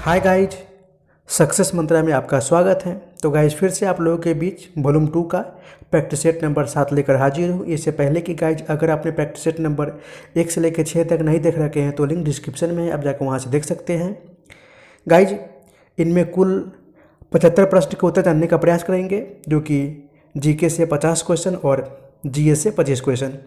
Hi guys, success मंत्रा में आपका स्वागत है। तो गाइज फिर से आप लोगों के बीच वॉल्यूम 2 का प्रैक्टिस सेट नंबर 7 लेकर हाजिर हूँ। इससे पहले कि गाइज अगर आपने प्रैक्टिस सेट नंबर 1 से लेकर 6 तक नहीं देख रखे हैं तो लिंक डिस्क्रिप्शन में है, आप जाकर वहाँ से देख सकते हैं। गाइज इनमें कुल 75 प्रश्न के उत्तर जानने का प्रयास करेंगे, जो कि जीके से 50 क्वेश्चन और जीएस से 25 क्वेश्चन।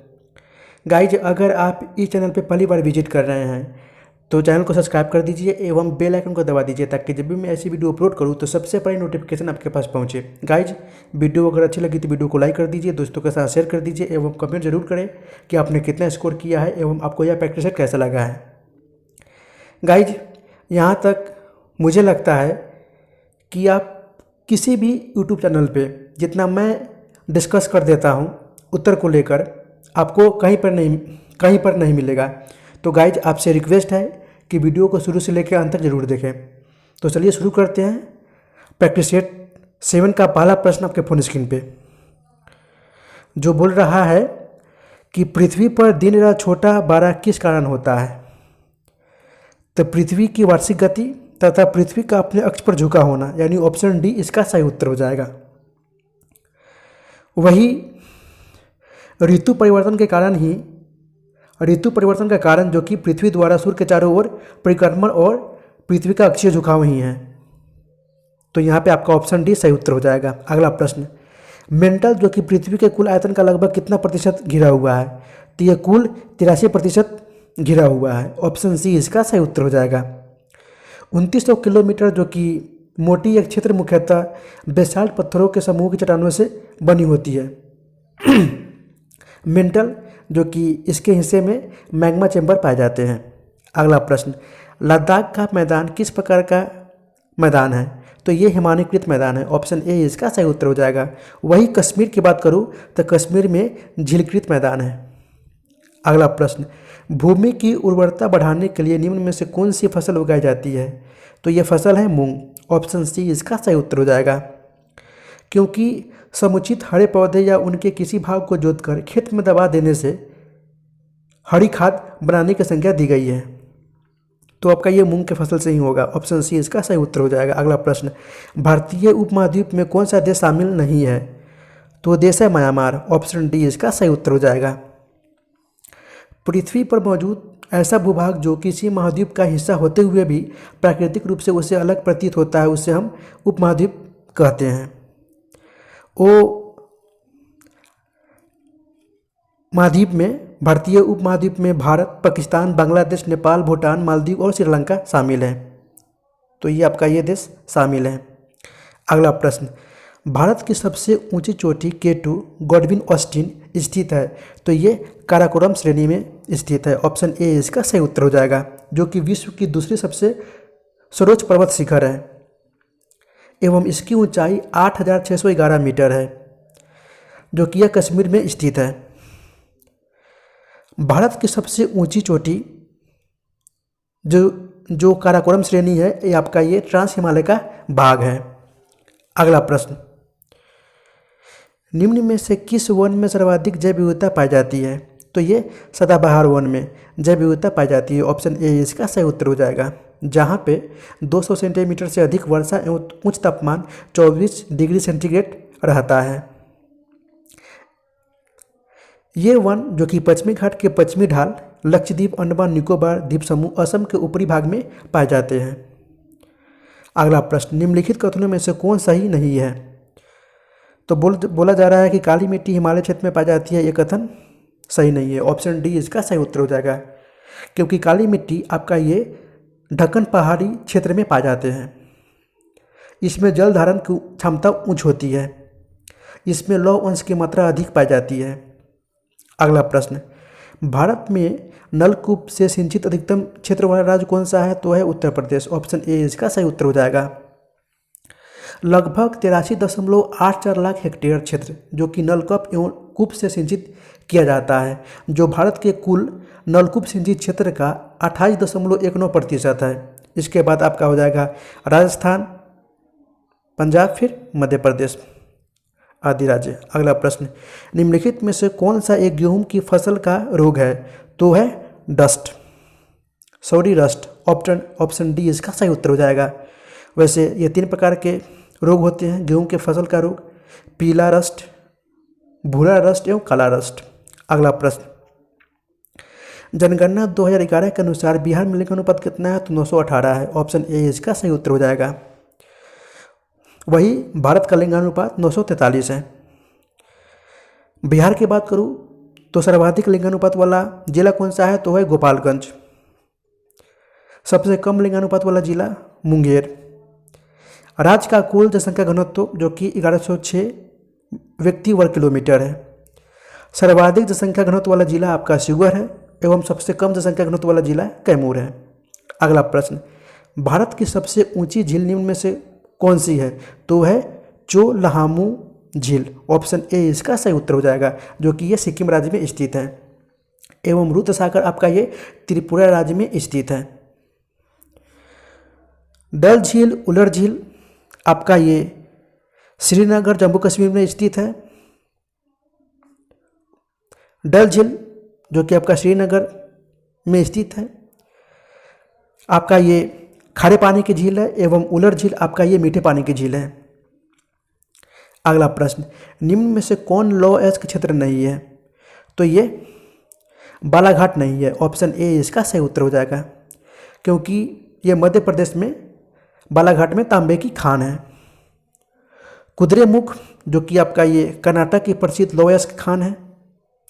गाइज अगर आप इस चैनल पर पहली बार विजिट कर रहे हैं तो चैनल को सब्सक्राइब कर दीजिए एवं बेल आइकन को दबा दीजिए, ताकि जब भी मैं ऐसी वीडियो अपलोड करूं तो सबसे पहले नोटिफिकेशन आपके पास पहुंचे। गाइज वीडियो अगर अच्छी लगी तो वीडियो को लाइक कर दीजिए, दोस्तों के साथ शेयर कर दीजिए एवं कमेंट जरूर करें कि आपने कितना स्कोर किया है एवं आपको यह प्रैक्टिस सेट कैसा लगा है। गाइज यहाँ तक मुझे लगता है कि आप किसी भी यूट्यूब चैनल पर जितना मैं डिस्कस कर देता हूँ उत्तर को लेकर, आपको कहीं पर नहीं मिलेगा। तो गाइज आपसे रिक्वेस्ट है कि वीडियो को शुरू से लेकर अंत तक जरूर देखें। तो चलिए शुरू करते हैं। प्रैक्टिस सेट 7 का पहला प्रश्न आपके फोन स्क्रीन पे जो बोल रहा है कि पृथ्वी पर दिन रात छोटा बड़ा किस कारण होता है। तो पृथ्वी की वार्षिक गति तथा पृथ्वी का अपने अक्ष पर झुका होना, यानी ऑप्शन डी इसका सही उत्तर हो जाएगा। वही ऋतु परिवर्तन का कारण जो कि पृथ्वी द्वारा सूर्य के चारों ओर परिक्रमण और पृथ्वी का अक्षीय झुकाव ही है। तो यहाँ पे आपका ऑप्शन डी सही उत्तर हो जाएगा। अगला प्रश्न, मेंटल जो कि पृथ्वी के कुल आयतन का लगभग कितना प्रतिशत घिरा हुआ है। तो यह कुल 83% घिरा हुआ है। ऑप्शन सी इसका सही उत्तर हो जाएगा। 2900 किलोमीटर जो कि मोटी एक क्षेत्र मुख्यतः बेसाल्ट पत्थरों के समूह की चट्टानों से बनी होती है। मेंटल जो कि इसके हिस्से में मैग्मा चैम्बर पाए जाते हैं। अगला प्रश्न, लद्दाख का मैदान किस प्रकार का मैदान है। तो ये हिमानीकृत मैदान है। ऑप्शन ए इसका सही उत्तर हो जाएगा। वही कश्मीर की बात करूँ तो कश्मीर में झीलकृत मैदान है। अगला प्रश्न, भूमि की उर्वरता बढ़ाने के लिए निम्न में से कौन सी फसल उगाई जाती है। तो ये फसल है मूंग। ऑप्शन सी इसका सही उत्तर हो जाएगा। क्योंकि समुचित हरे पौधे या उनके किसी भाग को जोतकर खेत में दबा देने से हरी खाद बनाने की संख्या दी गई है। तो आपका ये मूंग के फसल से ही होगा। ऑप्शन सी इसका सही उत्तर हो जाएगा। अगला प्रश्न, भारतीय उपमहाद्वीप में कौन सा देश शामिल नहीं है। तो देश है म्यांमार। ऑप्शन डी इसका सही उत्तर हो जाएगा। पृथ्वी पर मौजूद ऐसा भूभाग जो किसी महाद्वीप का हिस्सा होते हुए भी प्राकृतिक रूप से उसे अलग प्रतीत होता है, उसे हम उपमहाद्वीप कहते हैं। महाद्वीप में भारतीय उपमहाद्वीप में भारत, पाकिस्तान, बांग्लादेश, नेपाल, भूटान, मालदीव और श्रीलंका शामिल है। तो ये आपका ये देश शामिल है। अगला प्रश्न, भारत की सबसे ऊंची चोटी K2 गॉडविन ऑस्टिन स्थित है। तो ये काराकोरम श्रेणी में स्थित है। ऑप्शन ए इसका सही उत्तर हो जाएगा, जो कि विश्व की दूसरी सबसे सर्वोच्च पर्वत शिखर है एवं इसकी ऊंचाई 8611 मीटर है, जो कि यह कश्मीर में स्थित है। भारत की सबसे ऊंची चोटी जो काराकोरम श्रेणी है, ये आपका ये ट्रांस हिमालय का भाग है। अगला प्रश्न, निम्न में से किस वन में सर्वाधिक जैव विविधता पाई जाती है। तो ये सदाबहार वन में जैव विविधता पाई जाती है। ऑप्शन ए इसका सही उत्तर हो जाएगा, जहाँ पे 200 सेंटीमीटर से अधिक वर्षा एवं उच्च तापमान 24 डिग्री सेंटीग्रेड रहता है। ये वन जो कि पश्चिमी घाट के पश्चिमी ढाल, लक्षद्वीप, अंडमान निकोबार द्वीप समूह, असम के ऊपरी भाग में पाए जाते हैं। अगला प्रश्न, निम्नलिखित कथनों में से कौन सही नहीं है। तो बोला जा रहा है कि काली मिट्टी हिमालय क्षेत्र में पाई जाती है। ये कथन सही नहीं है। ऑप्शन डी इसका सही उत्तर हो जाएगा, क्योंकि काली मिट्टी आपका ये ढक्कन पहाड़ी क्षेत्र में पाए जाते हैं। इसमें जल धारण की क्षमता उच्च होती है। इसमें लौह अंश की मात्रा अधिक पाई जाती है। अगला प्रश्न, भारत में नलकूप से सिंचित अधिकतम क्षेत्र वाला राज्य कौन सा है। तो है उत्तर प्रदेश। ऑप्शन ए इसका सही उत्तर हो जाएगा। लगभग 83.84 लाख हेक्टेयर क्षेत्र जो कि नलकूप एवं कूप से सिंचित किया जाता है, जो भारत के कुल नलकूप सिंचित क्षेत्र का 28.19% है। इसके बाद आपका हो जाएगा राजस्थान, पंजाब, फिर मध्य प्रदेश आदि राज्य। अगला प्रश्न, निम्नलिखित में से कौन सा एक गेहूं की फसल का रोग है। तो है रस्ट। ऑप्शन डी इसका सही उत्तर हो जाएगा। वैसे ये 3 प्रकार के रोग होते हैं: गेहूं के फसल का रोग, पीला रस्ट, भूरा रस्ट एवं काला रस्ट। अगला प्रश्न, जनगणना 2011 के अनुसार बिहार में लिंगानुपात कितना है? तो 918 है। ऑप्शन ए इसका सही उत्तर हो जाएगा। वही भारत का लिंगानुपात 943 है। बिहार की बात करूं तो सर्वाधिक लिंगानुपात वाला जिला कौन सा है? तो है गोपालगंज। सबसे कम लिंगानुपात वाला जिला मुंगेर। राज्य का कुल जनसंख्या घनत्व जो कि 1106 व्यक्ति वर्ग किलोमीटर है। सर्वाधिक जनसंख्या घनत्व वाला जिला आपका शिवहर है एवं सबसे कम जनसंख्या घनत्व वाला जिला कैमूर है। अगला प्रश्न, भारत की सबसे ऊंची झील निम्न में से कौन सी है? तो है चोलहामू झील। ऑप्शन ए इसका सही उत्तर हो जाएगा, जो कि ये सिक्किम राज्य में स्थित है। एवं रुद्रसागर आपका ये त्रिपुरा राज्य में स्थित है। डल झील, उलर झील आपका ये श्रीनगर जम्मू कश्मीर में स्थित है। डल झील जो कि आपका श्रीनगर में स्थित है, आपका ये खारे पानी की झील है एवं उलर झील आपका ये मीठे पानी की झील है। अगला प्रश्न, निम्न में से कौन लौ अयस्क क्षेत्र नहीं है? तो ये बालाघाट नहीं है। ऑप्शन ए इसका सही उत्तर हो जाएगा, क्योंकि ये मध्य प्रदेश में बालाघाट में तांबे की खान है। कुद्रेमुख जो कि आपका ये कर्नाटक की प्रसिद्ध लौ अयस्क खान है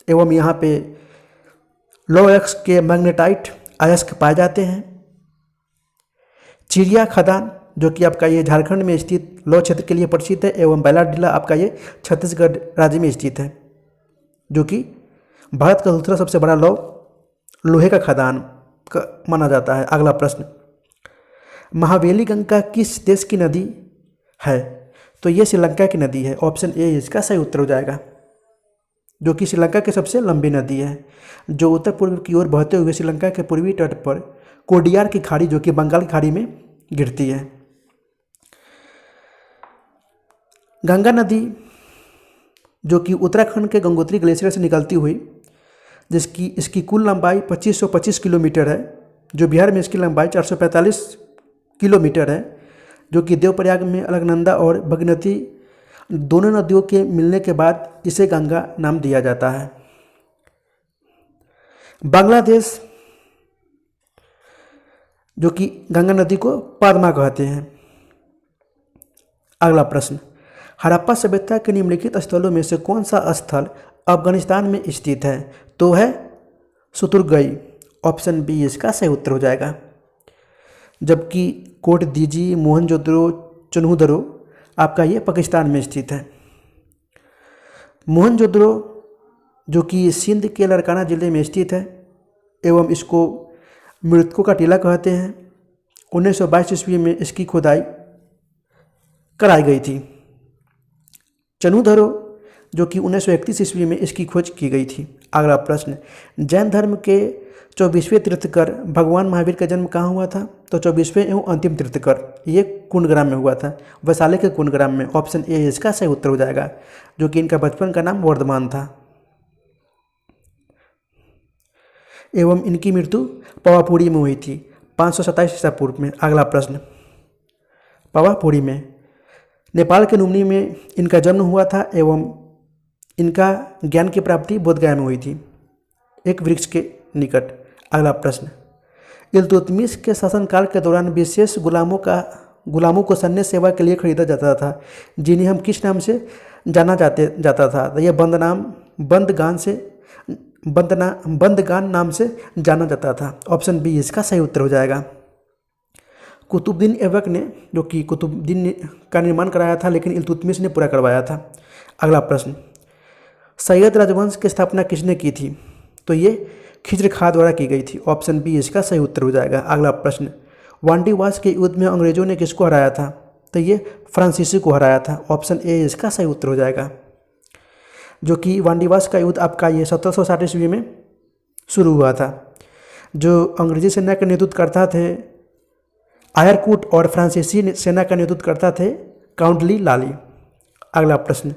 एवं यहाँ पे लौ अयस्क के मैग्नेटाइट अयस्क पाए जाते हैं। चिड़िया खदान जो कि आपका ये झारखंड में स्थित लौ क्षेत्र के लिए प्रसिद्ध है एवं बैलाडीला आपका ये छत्तीसगढ़ राज्य में स्थित है, जो कि भारत का दूसरा सबसे बड़ा लोहे का खदान माना जाता है। अगला प्रश्न, महावेली गंगा किस देश की नदी है? तो ये श्रीलंका की नदी है। ऑप्शन ए इसका सही उत्तर हो जाएगा, जो कि श्रीलंका की सबसे लंबी नदी है, जो उत्तर पूर्व की ओर बहते हुए श्रीलंका के पूर्वी तट पर कोडियार की खाड़ी जो कि बंगाल की खाड़ी में गिरती है। गंगा नदी जो कि उत्तराखंड के गंगोत्री ग्लेशियर से निकलती हुई, इसकी कुल लंबाई 2525 किलोमीटर है, जो बिहार में इसकी लंबाई 445 किलोमीटर है, जो कि देवप्रयाग में अलकनंदा और भगीरथी दोनों नदियों के मिलने के बाद इसे गंगा नाम दिया जाता है। बांग्लादेश जो कि गंगा नदी को पद्मा कहते हैं। अगला प्रश्न, हड़प्पा सभ्यता के निम्नलिखित स्थलों में से कौन सा स्थल अफगानिस्तान में स्थित है? तो है सुतुरगई। ऑप्शन बी इसका सही उत्तर हो जाएगा। जबकि कोट दीजी, मोहनजोदड़ो, चन्हूदरो आपका ये पाकिस्तान में स्थित है। मोहनजोदड़ो जो कि सिंध के लारकाना जिले में स्थित है एवं इसको मृतकों का टीला कहते हैं। 1922 ईस्वी में इसकी खुदाई कराई गई थी। चन्हूदरो जो कि 1931 ईस्वी में इसकी खोज की गई थी। अगला प्रश्न, जैन धर्म के 24वें तीर्थकर भगवान महावीर का जन्म कहाँ हुआ था? तो 24वें एवं अंतिम तीर्थकर ये कुंडग्राम में हुआ था, वैशाली के कुंडग्राम में। ऑप्शन ए इसका सही उत्तर हो जाएगा, जो कि इनका बचपन का नाम वर्धमान था। एवं इनकी मृत्यु पावापुरी में हुई थी 527 ईसा पूर्व में। अगला प्रश्न, पावापुरी में नेपाल के लुम्बिनी में इनका जन्म हुआ था एवं इनका ज्ञान की प्राप्ति बोधगया में हुई थी, एक वृक्ष के निकट। अगला प्रश्न, इल्तुतमिश के शासनकाल के दौरान विशेष गुलामों को सैन्य सेवा के लिए खरीदा जाता था, जिन्हें हम किस नाम से जाना जाता था? तो यह बंदगान नाम से जाना जाता था। ऑप्शन बी इसका सही उत्तर हो जाएगा। कुतुबुद्दीन ऐबक ने जो कि कुतुबुद्दीन का निर्माण कराया था, लेकिन इल्तुतमिश ने पूरा करवाया था। अगला प्रश्न, सैयद राजवंश की स्थापना किसने की थी? तो ये खिज्र खां द्वारा की गई थी। ऑप्शन बी इसका सही उत्तर हो जाएगा। अगला प्रश्न, वांडीवास के युद्ध में अंग्रेजों ने किसको हराया था? तो ये फ्रांसीसी को हराया था। ऑप्शन ए इसका सही उत्तर हो जाएगा, जो कि वांडीवास का युद्ध आपका ये 1760 ईस्वी में शुरू हुआ था। जो अंग्रेजी सेना का नेतृत्व करता थे आयरकूट और फ्रांसीसी सेना का नेतृत्व करता थे काउंट ली लाली। अगला प्रश्न,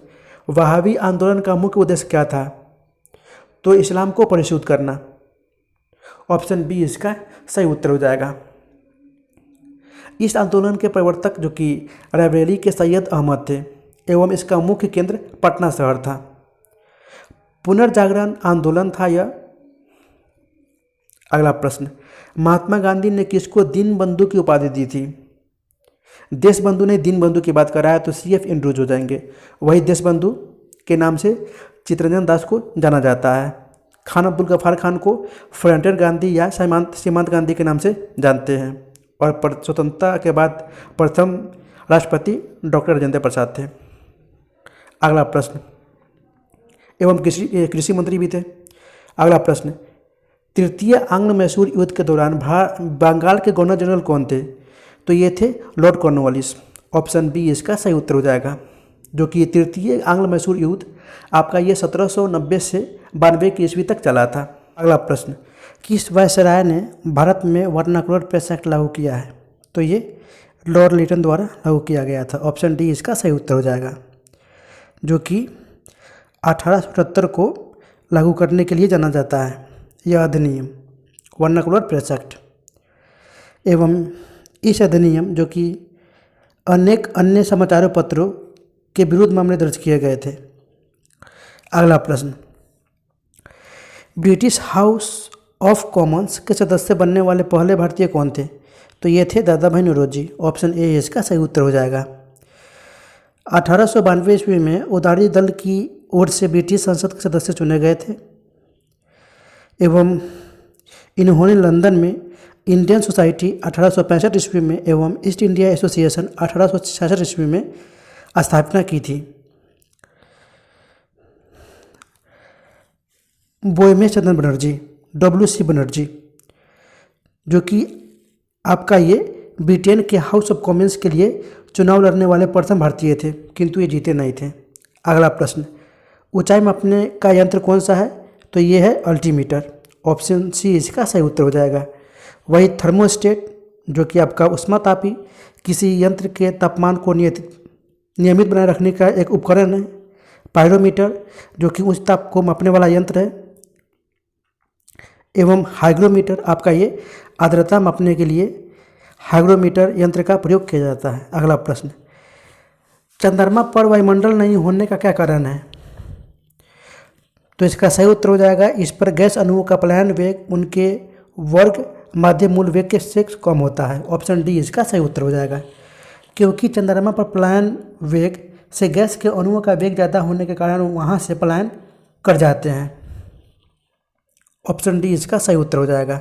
वहाबी आंदोलन का मुख्य उद्देश्य क्या था? तो इस्लाम को परिशुद्ध करना। ऑप्शन बी इसका सही उत्तर हो जाएगा। इस आंदोलन के प्रवर्तक जो कि रायबरेली के सैयद अहमद थे एवं इसका मुख्य केंद्र पटना शहर था। पुनर्जागरण आंदोलन था यह। अगला प्रश्न, महात्मा गांधी ने किसको दीनबंधु की उपाधि दी थी? देशबंधु ने दीनबंधु की बात कराया तो CF एंड्रूज हो जाएंगे। वही देशबंधु के नाम से चित्तरंजन दास को जाना जाता है। खान अब्दुल गफ्फार खान को फ्रंटियर गांधी या सीमांत गांधी के नाम से जानते हैं। और स्वतंत्रता के बाद प्रथम राष्ट्रपति डॉक्टर राजेंद्र प्रसाद थे। अगला प्रश्न, एवं कृषि मंत्री भी थे। अगला प्रश्न, तृतीय आंग्ल मैसूर युद्ध के दौरान बंगाल के गवर्नर जनरल कौन थे? तो ये थे लॉर्ड कॉर्नवालिस। ऑप्शन बी इसका सही उत्तर हो जाएगा। जो कि तृतीय आंग्ल मैसूर युद्ध आपका ये 1790 से 92 की ईस्वी तक चला था। अगला प्रश्न, किस वायसराय ने भारत में वर्नाकुलर प्रेस एक्ट लागू किया है? तो ये लॉर्ड लिटन द्वारा लागू किया गया था। ऑप्शन डी इसका सही उत्तर हो जाएगा। जो कि 1878 को लागू करने के लिए जाना जाता है यह अधिनियम, वर्नाकुलर प्रेस एक्ट। एवं इस अधिनियम जो कि अनेक अन्य समाचार पत्रों के विरुद्ध मामले दर्ज किए गए थे। अगला प्रश्न, ब्रिटिश हाउस ऑफ कॉमन्स के सदस्य बनने वाले पहले भारतीय कौन थे? तो ये थे दादा भाई नौरोजी। ऑप्शन ए इसका सही उत्तर हो जाएगा। 1892 ईस्वी में उदारी दल की ओर से ब्रिटिश संसद के सदस्य चुने गए थे एवं इन्होंने लंदन में इंडियन सोसाइटी 1865 ईस्वी में एवं ईस्ट इंडिया एसोसिएशन 1866 ईस्वी में स्थापना की थी। बोयमेश चंद्र बनर्जी, WC बनर्जी, जो कि आपका ये ब्रिटेन के हाउस ऑफ कॉमन्स के लिए चुनाव लड़ने वाले प्रथम भारतीय थे, किंतु ये जीते नहीं थे। अगला प्रश्न, ऊंचाई मापने का यंत्र कौन सा है? तो ये है अल्टीमीटर। ऑप्शन सी इसका सही उत्तर हो जाएगा। वही थर्मोस्टेट, जो कि आपका ऊष्मातापी किसी यंत्र के तापमान को नियमित बनाए रखने का एक उपकरण है। पायरोमीटर, जो कि उच्च ताप को मापने वाला यंत्र है। एवं हाइग्रोमीटर, आपका ये आर्द्रता मापने के लिए हाइग्रोमीटर यंत्र का प्रयोग किया जाता है। अगला प्रश्न, चंद्रमा पर वायुमंडल नहीं होने का क्या कारण है? तो इसका सही उत्तर हो जाएगा, इस पर गैस अणुओं का पलायन वेग उनके वर्ग माध्य मूल वेग के से कम होता है। ऑप्शन डी इसका सही उत्तर हो जाएगा। क्योंकि चंद्रमा पर पलायन वेग से गैस के अणुओं का वेग ज़्यादा होने के कारण वहाँ से पलायन कर जाते हैं। ऑप्शन डी इसका सही उत्तर हो जाएगा।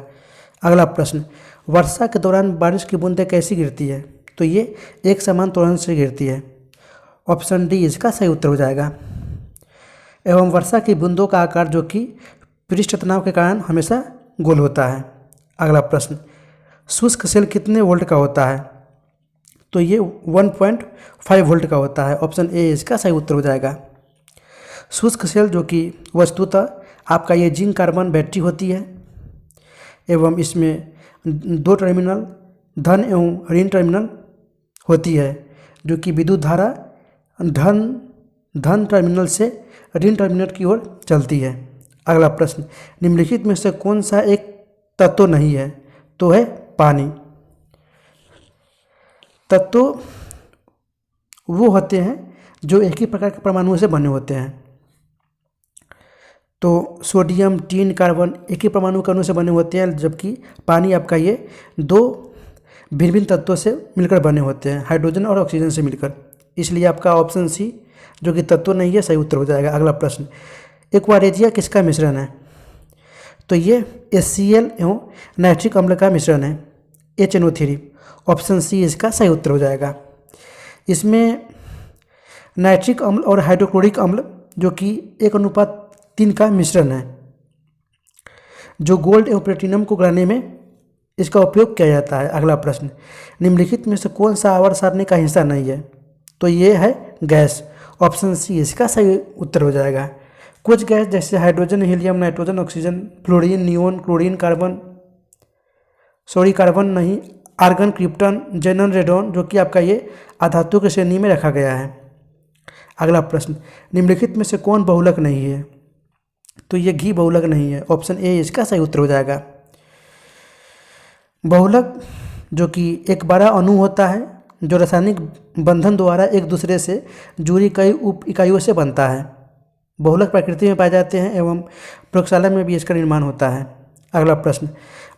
अगला प्रश्न, वर्षा के दौरान बारिश की बूंदें कैसी गिरती है? तो ये एक समान त्वरण से गिरती है। ऑप्शन डी इसका सही उत्तर हो जाएगा। एवं वर्षा की बूंदों का आकार जो कि पृष्ठ तनाव के कारण हमेशा गोल होता है। अगला प्रश्न, शुष्क सेल कितने वोल्ट का होता है? तो ये 1.5 वोल्ट का होता है। ऑप्शन ए इसका सही उत्तर हो जाएगा। शुष्क सेल जो कि वस्तुतः आपका ये जिंक कार्बन बैटरी होती है एवं इसमें 2 टर्मिनल धन एवं ऋण टर्मिनल होती है, जो कि विद्युत धारा धन टर्मिनल से ऋण टर्मिनल की ओर चलती है। अगला प्रश्न, निम्नलिखित में से कौन सा एक तत्व नहीं है? तो है पानी। तत्व वो होते हैं जो एक ही प्रकार के परमाणुओं से बने होते हैं। तो सोडियम, टीन, कार्बन एक ही परमाणु के अणु से बने होते हैं, जबकि पानी आपका ये 2 भिन्न भिन्न तत्वों से मिलकर बने होते हैं, हाइड्रोजन और ऑक्सीजन से मिलकर। इसलिए आपका ऑप्शन सी जो कि तत्व नहीं है सही उत्तर हो जाएगा। अगला प्रश्न, एक्वारेजिया किसका मिश्रण है? तो ये HCl एवं नाइट्रिक अम्ल का मिश्रण है, HNO3। ऑप्शन सी इसका सही उत्तर हो जाएगा। इसमें नाइट्रिक अम्ल और हाइड्रोक्लोरिक अम्ल जो कि 1:3 का मिश्रण है, जो गोल्ड एवं प्लेटिनम को गलाने में इसका उपयोग किया जाता है। अगला प्रश्न, निम्नलिखित में से कौन सा आवर्त सारणी का हिस्सा नहीं है? तो ये है गैस। ऑप्शन सी इसका सही उत्तर हो जाएगा। कुछ गैस जैसे hydrogen, helium, nitrogen, oxygen, fluorine, neon, chlorine, carbon नहीं, आर्गन, क्रिप्टन, जेनन, रेडॉन, जो कि आपका ये अधातु की श्रेणी में रखा गया है। अगला प्रश्न, निम्नलिखित में से कौन बहुलक नहीं है? तो ये घी बहुलक नहीं है। ऑप्शन ए इसका सही उत्तर हो जाएगा। बहुलक जो कि एक बड़ा अणु होता है जो रासायनिक बंधन द्वारा एक दूसरे से जुड़ी कई उप इकाइयों से बनता है। बहुलक प्रकृति में पाए जाते हैं एवं प्रयोगशाला में भी इसका निर्माण होता है। अगला प्रश्न,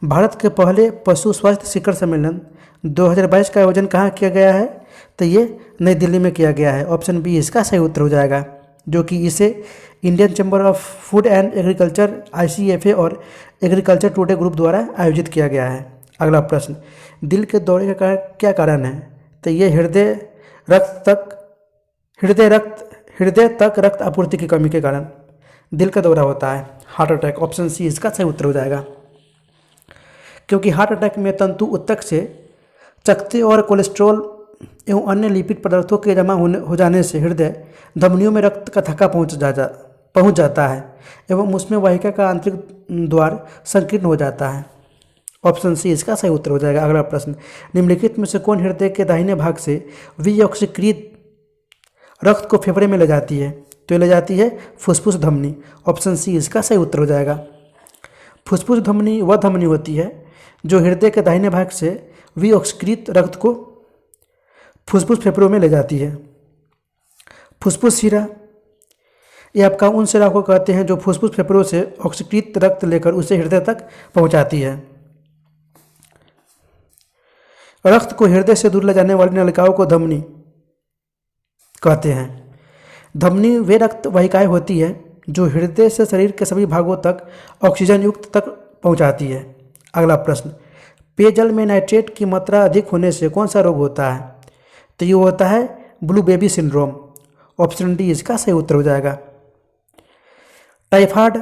भारत के पहले पशु स्वास्थ्य शिखर सम्मेलन 2022 का आयोजन कहाँ किया गया है? तो ये नई दिल्ली में किया गया है। ऑप्शन बी इसका सही उत्तर हो जाएगा, जो कि इसे Indian chamber of food and agriculture ICFA और एग्रीकल्चर टुडे ग्रुप द्वारा आयोजित किया गया है। अगला प्रश्न, दिल के दौरे का क्या कारण है? तो ये हृदय तक रक्त आपूर्ति की कमी के कारण दिल का दौरा होता है, हार्ट अटैक। ऑप्शन सी इसका सही उत्तर हो जाएगा, क्योंकि हार्ट अटैक में तंतु ऊतक से चकत्ते और कोलेस्ट्रॉल एवं अन्य लिपिड पदार्थों के जमा हो जाने से हृदय धमनियों में रक्त का थक्का पहुंच जाता है एवं उसमें वाहिका का आंतरिक द्वार संकीर्ण हो जाता है। ऑप्शन सी इसका सही उत्तर हो जाएगा। अगला प्रश्न, निम्नलिखित में से कौन हृदय के दाहिने भाग से विऑक्सीकृत रक्त को फेफड़े में ले जाती है? तो ले जाती है फुसफुस धमनी। ऑप्शन सी इसका सही उत्तर हो जाएगा। फुसफुस धमनी वह धमनी होती है जो हृदय के दाहिने भाग से विऑक्सीकृत रक्त को फुसफुस फेफड़ों में ले जाती है। फुसफुस शिरा, ये आपका उन शिरा को कहते हैं जो फुसफुस फेफड़ों से ऑक्सीकृत रक्त लेकर उसे हृदय तक पहुंचाती है। रक्त को हृदय से दूर ले जाने वाली नलिकाओं को धमनी कहते हैं। धमनी वे रक्त वाहिकाएं होती है जो हृदय से शरीर के सभी भागों तक ऑक्सीजन युक्त तक पहुंचाती है। अगला प्रश्न, पेयजल में नाइट्रेट की मात्रा अधिक होने से कौन सा रोग होता है? तो ये होता है blue baby syndrome. Option D इसका सही उत्तर हो जाएगा। टाइफाइड,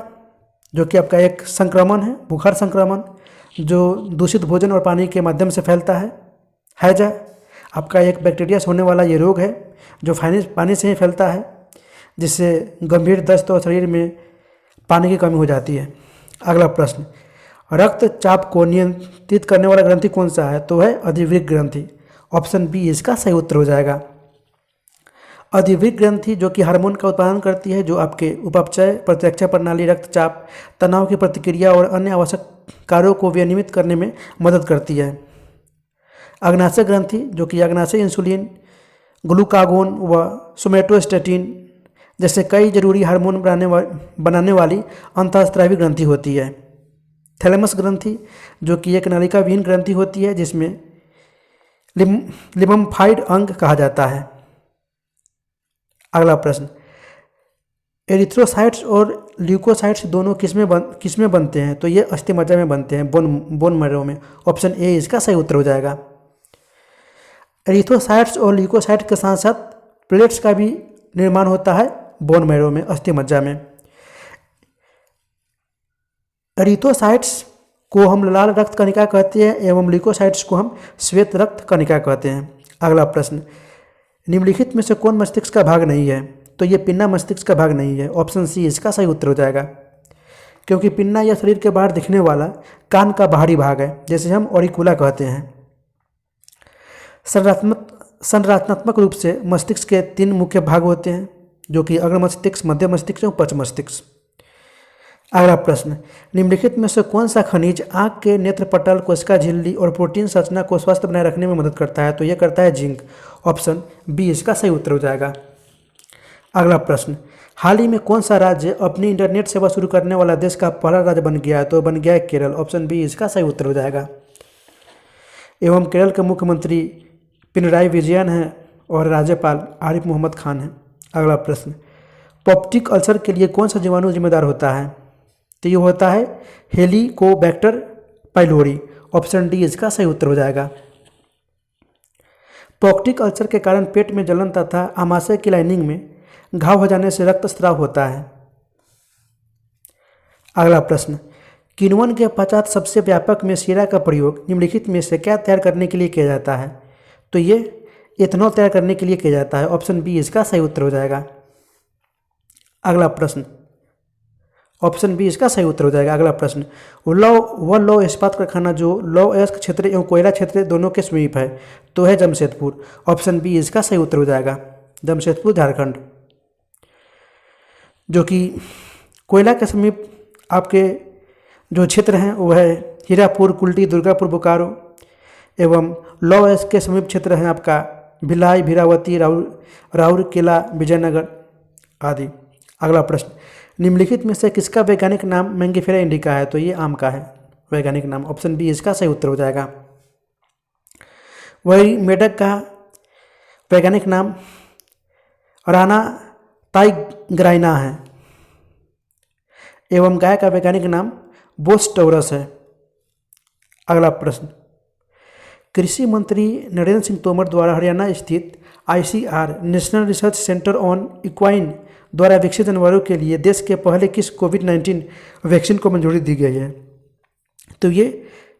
जो कि आपका एक संक्रमण है, बुखार संक्रमण, जो दूषित भोजन और पानी के माध्यम से फैलता है। हैजा, आपका एक बैक्टीरिया से होने वाला ये रोग है जो पानी से ही फैलता है, जिससे गंभीर दस्त और शरीर में पानी की कमी हो जाती है। अगला प्रश्न, रक्तचाप को नियंत्रित करने वाला ग्रंथि कौन सा है? तो है अधिवृक्क ग्रंथि। ऑप्शन बी इसका सही उत्तर हो जाएगा। अधिवृक्क ग्रंथि जो कि हार्मोन का उत्पादन करती है, जो आपके उपापचय, प्रतिरक्षा प्रणाली, रक्तचाप, तनाव की प्रतिक्रिया और अन्य आवश्यक कार्यों को विनियमित करने में मदद करती है। अग्नाशय ग्रंथि जो कि अग्नाशय इंसुलिन, ग्लूकागोन व सोमेटोस्टेटिन जैसे कई जरूरी हार्मोन बनाने वाली अंतःस्रावी ग्रंथि होती है। थैलेमस ग्रंथि जो कि एक नलिका विहीन ग्रंथि होती है, जिसमें लिम्फाइड अंग कहा जाता है। अगला प्रश्न, एरिथ्रोसाइट्स और ल्यूकोसाइट्स दोनों किसमें बनते हैं? तो ये अस्थिमज्जा में बनते हैं, बोन मैरो में। ऑप्शन ए इसका सही उत्तर हो जाएगा। एरिथ्रोसाइट्स और ल्यूकोसाइट्स के साथ साथ प्लेट्स का भी निर्माण होता है बोन मैरो में, अस्थिमज्जा में। एरिथ्रोसाइट्स को हम लाल रक्त कणिका कहते हैं एवं ल्यूकोसाइट्स को हम श्वेत रक्त कणिका कहते हैं। अगला प्रश्न, निम्नलिखित में से कौन मस्तिष्क का भाग नहीं है? तो ये पिन्ना मस्तिष्क का भाग नहीं है। ऑप्शन सी इसका सही उत्तर हो जाएगा, क्योंकि पिन्ना या शरीर के बाहर दिखने वाला कान का बाहरी भाग है, जैसे हम ऑरिकुला कहते हैं। संरचनात्मक रूप से मस्तिष्क के 3 मुख्य भाग होते हैं, जो कि अग्र मस्तिष्क, मध्य मस्तिष्क और पश्च मस्तिष्क। अगला प्रश्न, निम्नलिखित में से कौन सा खनिज आँख के नेत्रपटल, कोशिका झिल्ली और प्रोटीन संरचना को स्वस्थ बनाए रखने में मदद करता है? तो यह करता है जिंक। ऑप्शन बी इसका सही उत्तर हो जाएगा। अगला प्रश्न, हाल ही में कौन सा राज्य अपनी इंटरनेट सेवा शुरू करने वाला देश का पहला राज्य बन गया है? तो बन गया है केरल। ऑप्शन बी इसका सही उत्तर हो जाएगा। एवं केरल के मुख्यमंत्री पिनराई विजयन हैं और राज्यपाल आरिफ मोहम्मद खान हैं। अगला प्रश्न, पेप्टिक अल्सर के लिए कौन सा जीवाणु जिम्मेदार होता है? तो ये होता है हेलिकोबैक्टर पाइलोरी। ऑप्शन डी इसका सही उत्तर हो जाएगा। पेप्टिक अल्सर के कारण पेट में जलन तथा आमाशय की लाइनिंग में घाव हो जाने से रक्तस्राव होता है। अगला प्रश्न, किण्वन के पश्चात सबसे व्यापक में शीरा का प्रयोग निम्नलिखित में से क्या तैयार करने के लिए किया जाता है? तो ये एथेनॉल तैयार करने के लिए किया जाता है। ऑप्शन बी इसका सही उत्तर हो जाएगा। अगला प्रश्न, ऑप्शन बी इसका सही उत्तर हो जाएगा। अगला प्रश्न, लौह इस्पात कारखाना जो लौह अयस्क क्षेत्र एवं कोयला क्षेत्र दोनों के समीप है, तो है जमशेदपुर। ऑप्शन बी इसका सही उत्तर हो जाएगा, जमशेदपुर झारखंड। जो कि कोयला के समीप आपके जो क्षेत्र हैं वो है हीरापुर, कुल्टी, दुर्गापुर, बोकारो, एवं लौ के समीप क्षेत्र हैं आपका भिलाई, भीरावती, राउरकेला, विजयनगर आदि। अगला प्रश्न, निम्नलिखित में से किसका वैज्ञानिक नाम मैंगिफेरा इंडिका है? तो ये आम का है वैज्ञानिक नाम, ऑप्शन बी इसका सही उत्तर हो जाएगा। वही मेढक का वैज्ञानिक नाम राना टाइग्राइना है एवं गाय का वैज्ञानिक नाम बोस टॉरस है। अगला प्रश्न, कृषि मंत्री नरेंद्र सिंह तोमर द्वारा हरियाणा स्थित ICR national research centre on equine द्वारा विकसित जानवरों के लिए देश के पहले किस कोविड-19 वैक्सीन को मंजूरी दी गई है? तो ये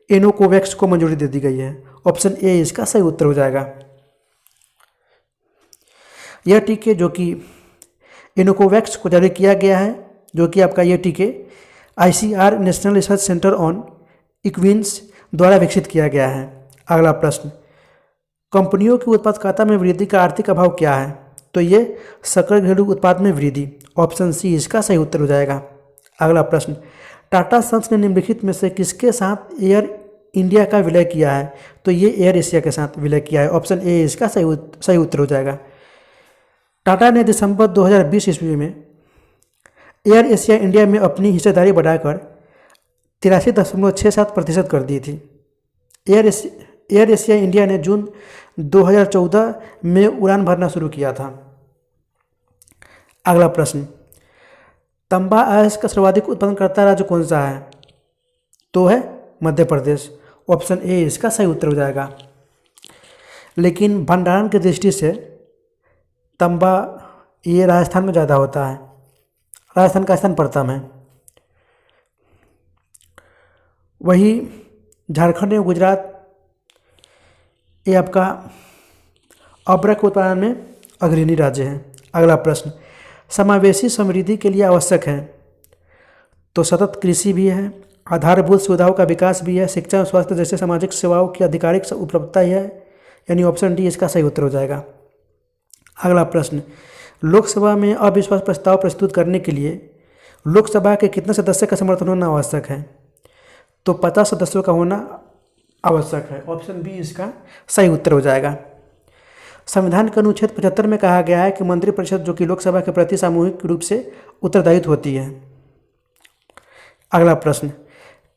एनोकोवैक्स को मंजूरी दे दी गई है, ऑप्शन ए इसका सही उत्तर हो जाएगा। यह टीके जो कि एनोकोवैक्स को जारी किया गया है, जो कि आपका ये टीके ICR national research centre on इक्विन्स द्वारा विकसित किया गया है। अगला प्रश्न, कंपनियों की उत्पादकता में वृद्धि का आर्थिक अभाव क्या है? तो ये सकल घरेलू उत्पाद में वृद्धि, ऑप्शन सी इसका सही उत्तर हो जाएगा। अगला प्रश्न, टाटा सन्स ने निम्नलिखित में से किसके साथ एयर इंडिया का विलय किया है? तो ये एयर एशिया के साथ विलय किया है, ऑप्शन ए इसका सही उत्तर हो जाएगा। टाटा ने दिसंबर 2020 ईस्वी में एयर एशिया इंडिया में अपनी हिस्सेदारी बढ़ाकर 83.67% कर दी थी। एयर एशिया इंडिया ने जून 2014 में उड़ान भरना शुरू किया था। अगला प्रश्न, तंबा अयस्क का सर्वाधिक उत्पादनकर्ता राज्य कौन सा है? तो है मध्य प्रदेश, ऑप्शन ए इसका सही उत्तर हो जाएगा। लेकिन भंडारण की दृष्टि से तंबा ये राजस्थान में ज़्यादा होता है, राजस्थान का स्थान प्रथम है। वही झारखंड एवं गुजरात ये आपका अब्रक उत्पादन में अग्रणी राज्य है। अगला प्रश्न, समावेशी समृद्धि के लिए आवश्यक है? तो सतत कृषि भी है, आधारभूत सुविधाओं का विकास भी है, शिक्षा और स्वास्थ्य जैसे सामाजिक सेवाओं की आधिकारिक उपलब्धता ही है, यानी ऑप्शन डी इसका सही उत्तर हो जाएगा। अगला प्रश्न, लोकसभा में अविश्वास प्रस्ताव प्रस्तुत करने के लिए लोकसभा के कितने सदस्य का समर्थन होना आवश्यक है? तो 50 सदस्यों का होना आवश्यक है, ऑप्शन बी इसका सही उत्तर हो जाएगा। संविधान के अनुच्छेद 75 में कहा गया है कि मंत्रिपरिषद जो कि लोकसभा के प्रति सामूहिक रूप से उत्तरदायित्व होती है। अगला प्रश्न,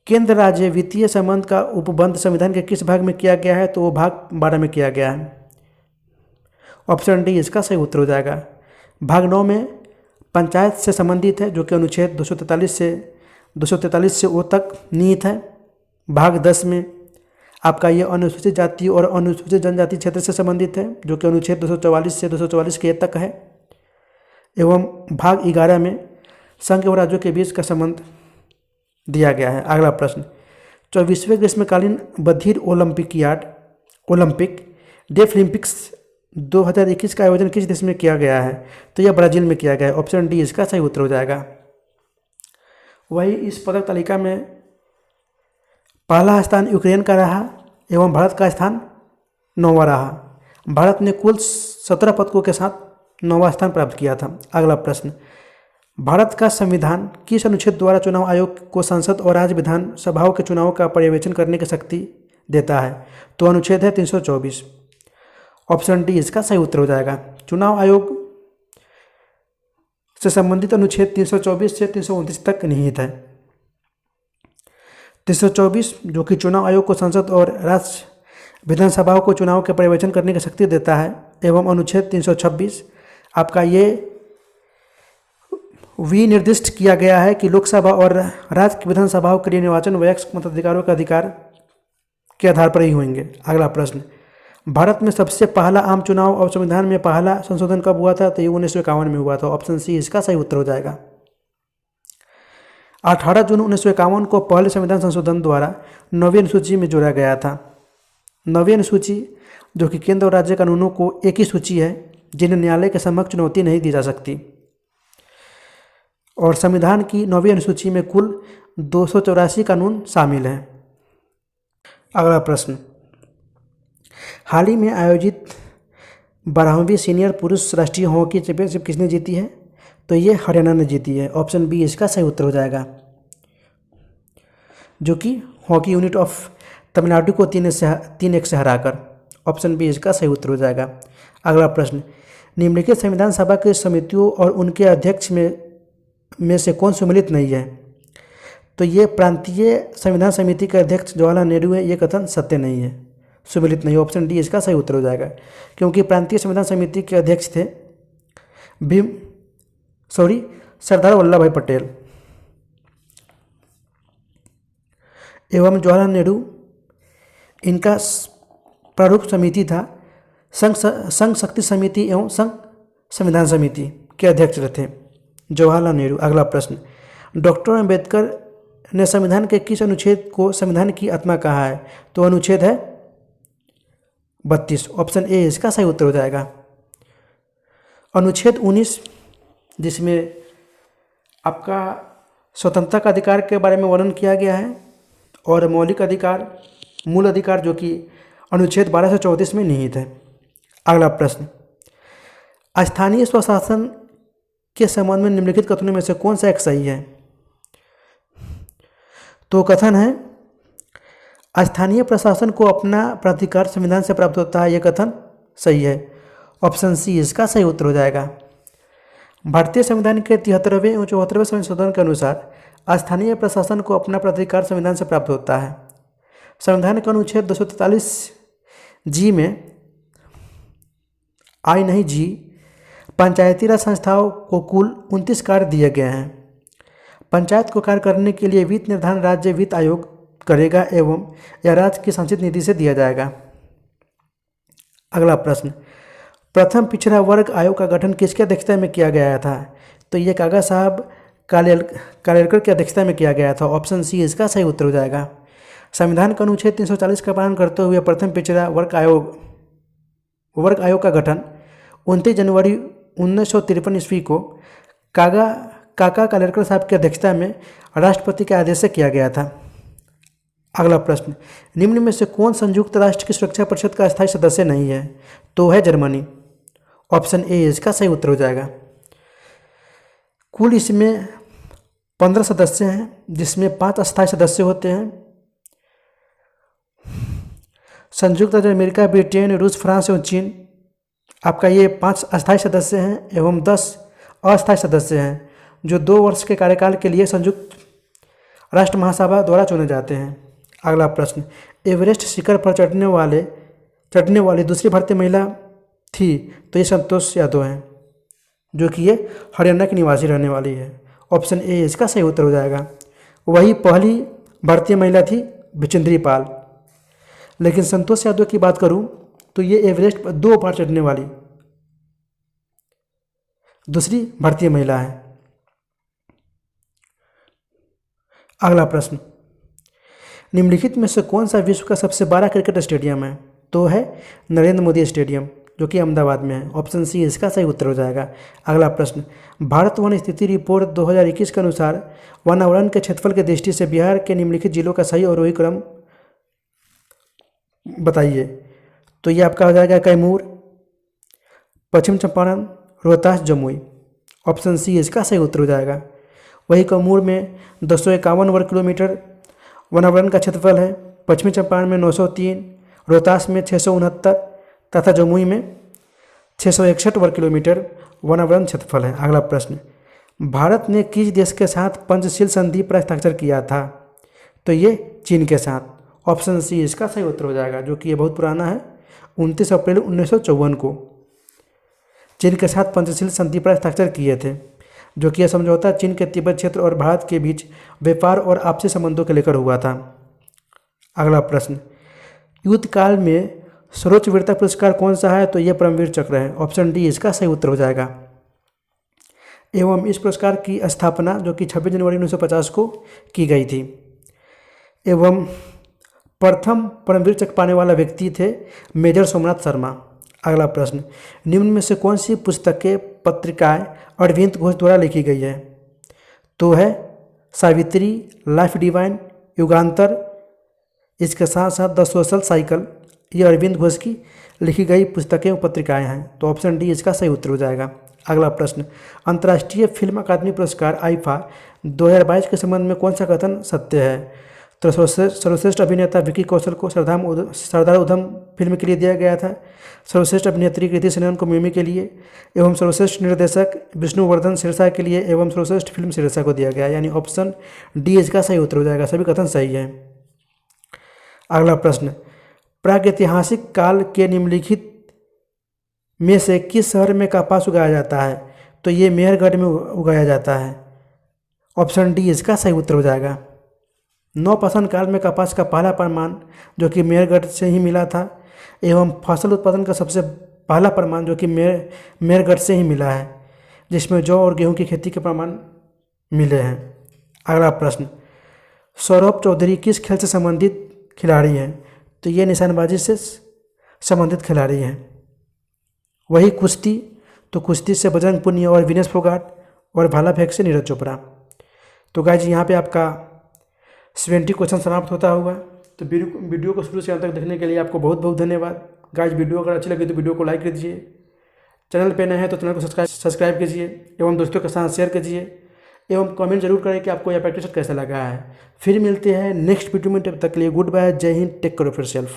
केंद्र राज्य वित्तीय संबंध का उपबंध संविधान के किस भाग में किया गया है? तो वो भाग 12 में किया गया है, ऑप्शन डी इसका सही उत्तर हो जाएगा। भाग 9 में पंचायत से संबंधित है, जो कि अनुच्छेद 243 से ओ तक निहित है। भाग 10 में आपका ये अनुसूचित जाति और अनुसूचित जनजाति क्षेत्र से संबंधित है, जो कि अनुच्छेद 244 से 244 के तक है। एवं भाग 11 में संघ एवं राज्यों के बीच का संबंध दिया गया है। अगला प्रश्न, 24वें ग्रीष्मकालीन बधिर ओलंपिक डेफलिम्पिक्स 2021 का आयोजन किस देश में किया गया है? तो यह ब्राज़ील में किया गया है, ऑप्शन डी इसका सही उत्तर हो जाएगा। वही इस पदक तालिका में पहला स्थान यूक्रेन का रहा एवं भारत का स्थान 9वां रहा। भारत ने कुल 17 पदकों के साथ 9वां स्थान प्राप्त किया था। अगला प्रश्न, भारत का संविधान किस अनुच्छेद द्वारा चुनाव आयोग को संसद और राज्य विधानसभाओं के चुनावों का पर्यवेक्षण करने की शक्ति देता है? तो अनुच्छेद है 324, ऑप्शन डी इसका सही उत्तर हो जाएगा। चुनाव आयोग से संबंधित अनुच्छेद 324 से 329 तक निहित है। 324 जो कि चुनाव आयोग को संसद और राज्य विधानसभाओं को चुनाव के पर्यवेक्षण करने की शक्ति देता है, एवं अनुच्छेद 326 आपका ये विनिर्दिष्ट किया गया है कि लोकसभा और राज्य विधानसभाओं के लिए निर्वाचन वयस्क मताधिकारों के अधिकार के आधार पर ही होंगे। अगला प्रश्न, भारत में सबसे पहला आम चुनाव और संविधान में पहला संशोधन कब हुआ था? तो ये 1951 में हुआ था, ऑप्शन सी इसका सही उत्तर हो जाएगा। 18 जून 1951 को पहले संविधान संशोधन द्वारा 9वीं अनुसूची में जोड़ा गया था। 9वीं अनुसूची जो कि केंद्र और राज्य कानूनों को एक ही सूची है, जिन्हें न्यायालय के समक्ष चुनौती नहीं दी जा सकती। और संविधान की 9वीं अनुसूची में कुल 284 कानून शामिल हैं। अगला प्रश्न, हाल ही में आयोजित 12वीं सीनियर पुरुष राष्ट्रीय हॉकी चैंपियनशिप किसने जीती है? तो ये हरियाणा ने जीती है, ऑप्शन बी इसका सही उत्तर हो जाएगा। जो कि हॉकी यूनिट ऑफ तमिलनाडु को 3-1 से हराकर। ऑप्शन बी इसका सही उत्तर हो जाएगा। अगला प्रश्न, निम्नलिखित संविधान सभा की समितियों और उनके अध्यक्ष में से कौन सम्मिलित नहीं है? तो ये प्रांतीय संविधान समिति के अध्यक्ष जवाहरलाल नेहरू है, ये कथन सत्य नहीं है, सम्मिलित नहीं। ऑप्शन डी इसका सही उत्तर हो जाएगा, क्योंकि प्रांतीय संविधान समिति के अध्यक्ष थे सरदार वल्लभ भाई पटेल एवं जवाहरलाल नेहरू इनका प्रारूप समिति था। संघ शक्ति समिति एवं संघ संविधान समिति के अध्यक्ष थे जवाहरलाल नेहरू। अगला प्रश्न, डॉक्टर अम्बेडकर ने संविधान के किस अनुच्छेद को संविधान की आत्मा कहा है? तो अनुच्छेद है 32। ऑप्शन ए इसका सही उत्तर हो जाएगा। अनुच्छेद 19 जिसमें आपका स्वतंत्रता का अधिकार के बारे में वर्णन किया गया है, और मौलिक अधिकार, मूल अधिकार जो कि अनुच्छेद 12 से 34 में निहित है। अगला प्रश्न, स्थानीय स्वशासन के संबंध में निम्नलिखित कथनों में से कौन सा एक सही है? तो कथन है स्थानीय प्रशासन को अपना प्राधिकार संविधान से प्राप्त होता है, यह कथन सही है। ऑप्शन सी इसका सही उत्तर हो जाएगा। भारतीय संविधान के 73वें एवं 74वें संशोधन के अनुसार स्थानीय प्रशासन को अपना प्राधिकार संविधान से प्राप्त होता है। संविधान के अनुच्छेद 243 जी में पंचायती राज संस्थाओं को कुल 29 कार्य दिए गए हैं। पंचायत को कार्य करने के लिए वित्त निर्धारण राज्य वित्त आयोग करेगा एवं यह राज्य की संचित निधि से दिया जाएगा। अगला प्रश्न, प्रथम पिछड़ा वर्ग आयोग का गठन किसकी अध्यक्षता में किया गया था? तो ये कागा साहब कालेलकर की अध्यक्षता में किया गया था। ऑप्शन सी इसका सही उत्तर हो जाएगा। संविधान का अनुच्छेद 340 का पालन करते हुए प्रथम पिछड़ा वर्ग आयोग का गठन 29 जनवरी 1953 ईस्वी को काका कालेलकर साहब की अध्यक्षता में राष्ट्रपति के आदेश से किया गया था। अगला प्रश्न, निम्न में से कौन संयुक्त राष्ट्र की सुरक्षा परिषद का स्थायी सदस्य नहीं है? तो है जर्मनी। ऑप्शन ए इसका सही उत्तर हो जाएगा। कुल इसमें 15 सदस्य हैं, जिसमें 5 अस्थायी सदस्य होते हैं। संयुक्त राज्य अमेरिका, ब्रिटेन, रूस, फ्रांस एवं चीन, आपका ये 5 अस्थायी सदस्य हैं एवं 10 अस्थायी सदस्य हैं, जो 2 वर्ष के कार्यकाल के लिए संयुक्त राष्ट्र महासभा द्वारा चुने जाते हैं। अगला प्रश्न, एवरेस्ट शिखर पर चढ़ने वाली दूसरी भारतीय महिला थी? तो ये संतोष यादव हैं, जो कि ये हरियाणा की निवासी रहने वाली है। ऑप्शन ए इसका सही उत्तर हो जाएगा। वही पहली भारतीय महिला थी बिचेंद्री पाल। लेकिन संतोष यादव की बात करूं तो ये एवरेस्ट पर 2 बार चढ़ने वाली दूसरी भारतीय महिला है। अगला प्रश्न, निम्नलिखित में से कौन सा विश्व का सबसे बड़ा क्रिकेट स्टेडियम है? तो है नरेंद्र मोदी स्टेडियम, जो कि अहमदाबाद में है। ऑप्शन सी इसका सही उत्तर हो जाएगा। अगला प्रश्न, भारत वन स्थिति रिपोर्ट 2021 के अनुसार वनावरण के क्षेत्रफल की दृष्टि से बिहार के निम्नलिखित जिलों का सही और वही क्रम बताइए। तो ये आपका हो जाएगा कैमूर, पश्चिम चंपारण, रोहतास, जमुई। ऑप्शन सी इसका सही उत्तर हो जाएगा। वही कैमूर में 251 वर्ग किलोमीटर वनावरण का क्षेत्रफल है, पश्चिमी चंपारण में 903, रोहतास में 669 तथा जमुई में 661 वर्ग किलोमीटर वनावरण क्षेत्रफल है। अगला प्रश्न, भारत ने किस देश के साथ पंचशील संधि पर हस्ताक्षर किया था? तो ये चीन के साथ। ऑप्शन सी इसका सही उत्तर हो जाएगा, जो कि ये बहुत पुराना है। 29 अप्रैल 1954 को चीन के साथ पंचशील संधि पर हस्ताक्षर किए थे, जो कि यह समझौता चीन के तिब्बत क्षेत्र और भारत के बीच व्यापार और आपसी संबंधों को लेकर हुआ था। अगला प्रश्न, युद्ध काल में सर्वोच्च वीरता पुरस्कार कौन सा है? तो यह परमवीर चक्र है। ऑप्शन डी इसका सही उत्तर हो जाएगा। एवं इस पुरस्कार की स्थापना जो कि 26 जनवरी 1950 को की गई थी। एवं प्रथम परमवीर चक्र पाने वाला व्यक्ति थे मेजर सोमनाथ शर्मा। अगला प्रश्न, निम्न में से कौन सी पुस्तकें पत्रिकाएं अरविंद घोष द्वारा लिखी गई है? तो है सावित्री, लाइफ डिवाइन, युगांतर, इसके साथ साथ द सोशल साइकिल। ये अरविंद घोष की लिखी गई पुस्तकें और पत्रिकाएं हैं। तो ऑप्शन डी इसका सही उत्तर हो जाएगा। अगला प्रश्न, अंतर्राष्ट्रीय फिल्म अकादमी पुरस्कार आईफा 2022 के संबंध में कौन सा कथन सत्य है? तो सर्वश्रेष्ठ अभिनेता विकी कौशल को सरदार उधम फिल्म के लिए दिया गया था। सर्वश्रेष्ठ अभिनेत्री कृति सेनन को मिमी के लिए, एवं सर्वश्रेष्ठ निर्देशक विष्णुवर्धन सिरसा के लिए, एवं सर्वश्रेष्ठ फिल्म सिरसा को दिया गया। यानी ऑप्शन डी इसका सही उत्तर हो जाएगा। सभी कथन सही है। अगला प्रश्न, प्रागैतिहासिक काल के निम्नलिखित में से किस शहर में कपास उगाया जाता है? तो ये मेहरगढ़ में उगाया जाता है। ऑप्शन डी इसका सही उत्तर हो जाएगा। नवपाषाण काल में कपास का पहला प्रमाण जो कि मेहरगढ़ से ही मिला था, एवं फसल उत्पादन का सबसे पहला प्रमाण जो कि मेहरगढ़ से ही मिला है, जिसमें जौ और गेहूं की खेती के प्रमाण मिले हैं। अगला प्रश्न, सौरभ चौधरी किस खेल से संबंधित खिलाड़ी हैं? तो ये निशानबाजी से संबंधित खिलाड़ी हैं। वही कुश्ती, तो कुश्ती से बजरंग पुनिया और विनेश फोगाट, और भाला फेंक से नीरज चोपड़ा। तो गाइज यहाँ पे आपका 70 क्वेश्चन समाप्त होता होगा। तो वीडियो को शुरू से अंत तक देखने के लिए आपको बहुत बहुत धन्यवाद। गाइज वीडियो अगर अच्छी लगी तो वीडियो को लाइक कीजिए, चैनल पे नए हैं तो चैनल को सब्सक्राइब कीजिए, एवं दोस्तों के साथ शेयर कीजिए, एवं कमेंट जरूर करें कि आपको यह प्रैक्टिस कैसा लगा है। फिर मिलते हैं नेक्स्ट वीडियो में, तब तक के लिए गुड बाय, जय हिंद, टेक केयर ऑफ योरसेल्फ।